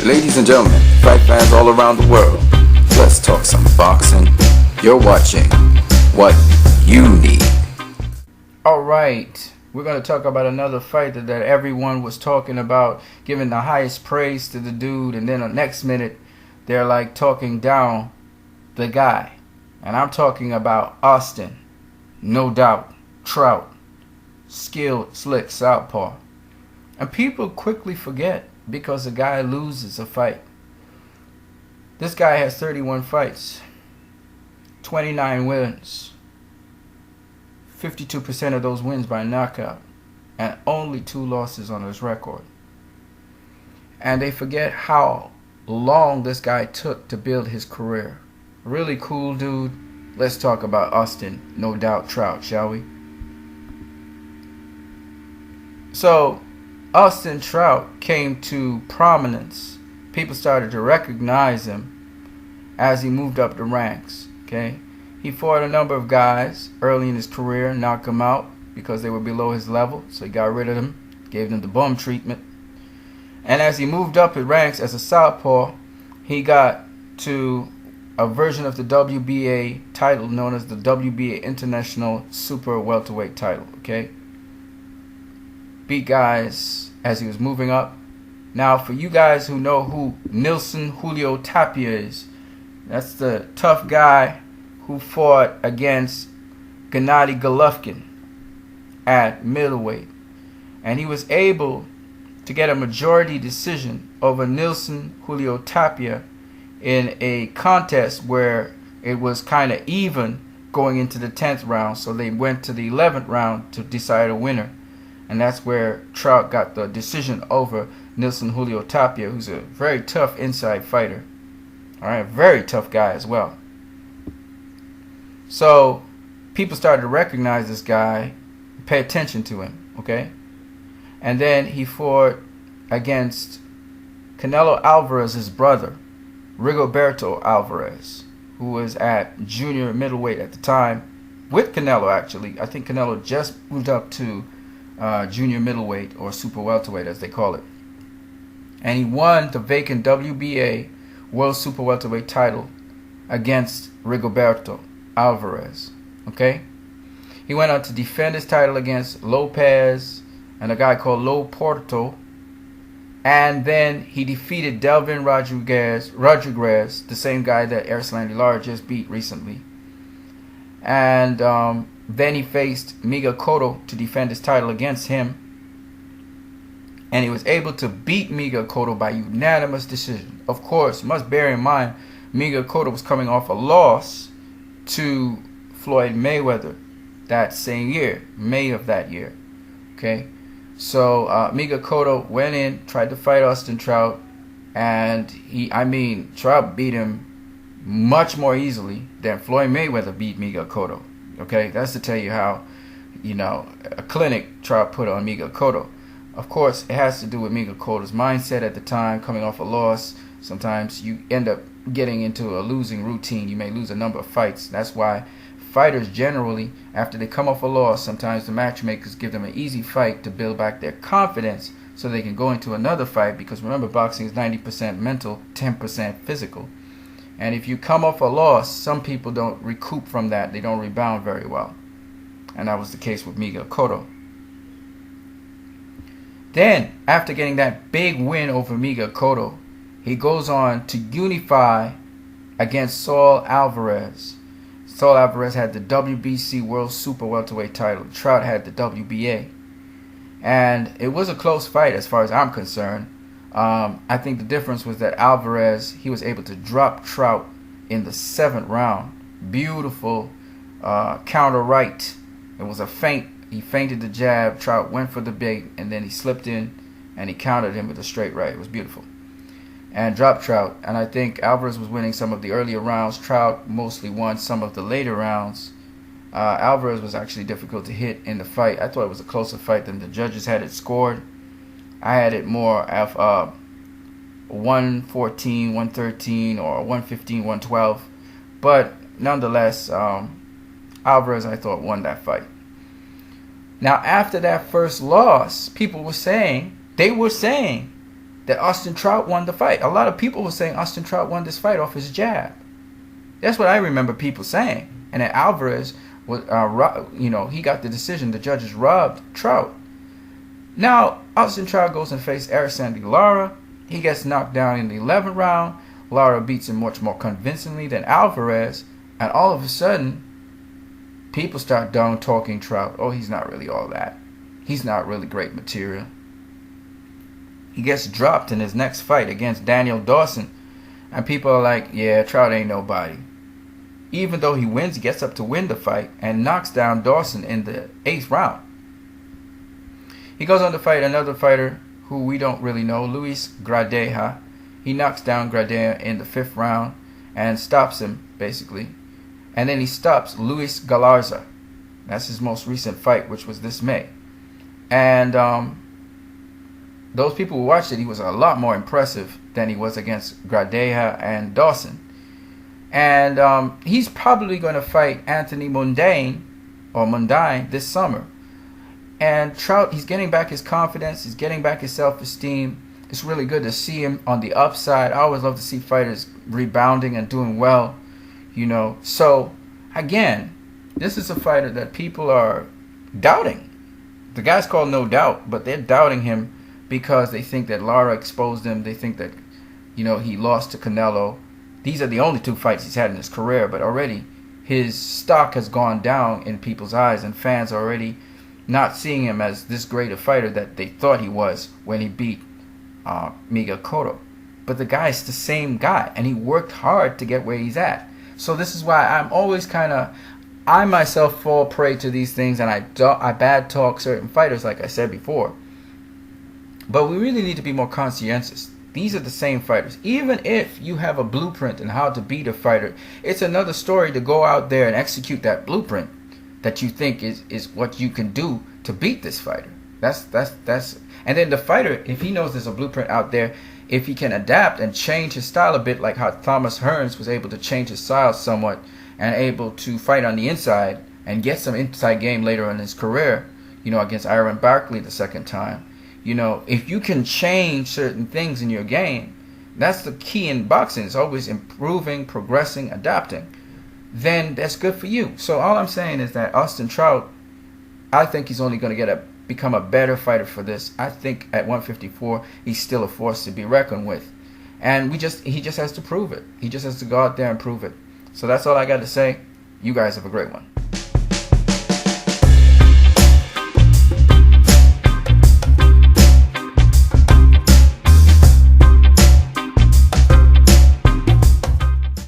Ladies and gentlemen, fight fans all around the world, let's talk some boxing. You're watching What You Need. Alright, we're going to talk about another fighter that everyone was talking about, giving the highest praise to the dude, and then the next minute they're like talking down the guy. And I'm talking about Austin, no doubt, Trout, skilled, slick southpaw. And people quickly forget because the guy loses a fight. This guy has 31 fights, 29 wins, 52% of those wins by knockout, and only 2 losses on his record. And they forget how long this guy took to build his career. Really cool dude. Let's talk about Austin, no doubt, Trout, shall we? So, Austin Trout came to prominence. People started to recognize him as he moved up the ranks. Okay, he fought a number of guys early in his career, knocked them out because they were below his level. So he got rid of them, gave them the bum treatment. And as he moved up his ranks as a southpaw, he got to a version of the WBA title known as the WBA International Super Welterweight title. Okay. Beat guys as he was moving up. Now, for you guys who know who Nilson Julio Tapia is, that's the tough guy who fought against Gennady Golovkin at middleweight. And he was able to get a majority decision over Nilson Julio Tapia in a contest where it was kind of even going into the 10th round. So they went to the 11th round to decide a winner. And that's where Trout got the decision over Nilson Julio Tapia, who's a very tough inside fighter. All right, very tough guy as well. So people started to recognize this guy, pay attention to him, okay? And then he fought against Canelo Alvarez's brother, Rigoberto Alvarez, who was at junior middleweight at the time, with Canelo actually. I think Canelo just moved up to junior middleweight, or super welterweight as they call it. And he won the vacant WBA World Super Welterweight title against Rigoberto Alvarez. Okay? He went on to defend his title against Lopez and a guy called Lo Porto. And then he defeated Delvin Rodriguez, the same guy that Erislandy Lara just beat recently. And then he faced Miguel Cotto to defend his title against him. And he was able to beat Miguel Cotto by unanimous decision. Of course, you must bear in mind, Miguel Cotto was coming off a loss to Floyd Mayweather that same year, May of that year. Okay, so Miguel Cotto went in, tried to fight Austin Trout, and Trout beat him much more easily than Floyd Mayweather beat Miguel Cotto. Okay, that's to tell you how, a clinic Trout put on Miguel Cotto. Of course, it has to do with Miguel Cotto's mindset at the time, coming off a loss. Sometimes you end up getting into a losing routine. You may lose a number of fights. That's why fighters generally, after they come off a loss, sometimes the matchmakers give them an easy fight to build back their confidence so they can go into another fight. Because remember, boxing is 90% mental, 10% physical. And if you come off a loss, some people don't recoup from that. They don't rebound very well. And that was the case with Miguel Cotto. Then, after getting that big win over Miguel Cotto, he goes on to unify against Saul Alvarez. Saul Alvarez had the WBC World Super Welterweight title. Trout had the WBA. And it was a close fight as far as I'm concerned. I think the difference was that Alvarez, he was able to drop Trout in the 7th round. Beautiful counter right. It was a feint. He feinted the jab. Trout went for the bait, and then he slipped in, and he countered him with a straight right. It was beautiful. And dropped Trout. And I think Alvarez was winning some of the earlier rounds. Trout mostly won some of the later rounds. Alvarez was actually difficult to hit in the fight. I thought it was a closer fight than the judges had it scored. I had it more of 114, 113, or 115, 112. But nonetheless, Alvarez, I thought, won that fight. Now, after that first loss, people were saying, that Austin Trout won the fight. A lot of people were saying Austin Trout won this fight off his jab. That's what I remember people saying. And then Alvarez was, he got the decision. The judges robbed Trout. Now Austin Trout goes and faces Erislandy Lara. He gets knocked down in the 11th round. Lara beats him much more convincingly than Alvarez. And all of a sudden, people start down talking Trout. Oh, he's not really all that. He's not really great material. He gets dropped in his next fight against Daniel Dawson. And people are like, yeah, Trout ain't nobody. Even though he wins, he gets up to win the fight and knocks down Dawson in the 8th round. He goes on to fight another fighter who we don't really know, Luis Gradeja. He knocks down Gradeja in the 5th round and stops him, basically. And then he stops Luis Galarza. That's his most recent fight, which was this May. And those people who watched it, he was a lot more impressive than he was against Gradeja and Dawson. And he's probably going to fight Anthony Mundine this summer. And Trout, he's getting back his confidence. He's getting back his self-esteem. It's really good to see him on the upside. I always love to see fighters rebounding and doing well, So, again, this is a fighter that people are doubting. The guy's called No Doubt, but they're doubting him because they think that Lara exposed him. They think that, he lost to Canelo. These are the only 2 fights he's had in his career, but already his stock has gone down in people's eyes, and fans are already not seeing him as this great a fighter that they thought he was when he beat Miguel Cotto. But the guy's the same guy, and he worked hard to get where he's at. So this is why I'm always I myself fall prey to these things, and I bad talk certain fighters, like I said before. But we really need to be more conscientious. These are the same fighters. Even if you have a blueprint on how to beat a fighter, it's another story to go out there and execute that blueprint that you think is what you can do to beat this fighter. That's and then the fighter, if he knows there's a blueprint out there, if he can adapt and change his style a bit, like how Thomas Hearns was able to change his style somewhat and able to fight on the inside and get some inside game later in his career, against Iron Barkley the second time. If you can change certain things in your game, that's the key in boxing. It's always improving, progressing, adapting. Then that's good for you. So all I'm saying is that Austin Trout, I think he's only going to become a better fighter for this. I think at 154, he's still a force to be reckoned with. And he just has to prove it. He just has to go out there and prove it. So that's all I got to say. You guys have a great one.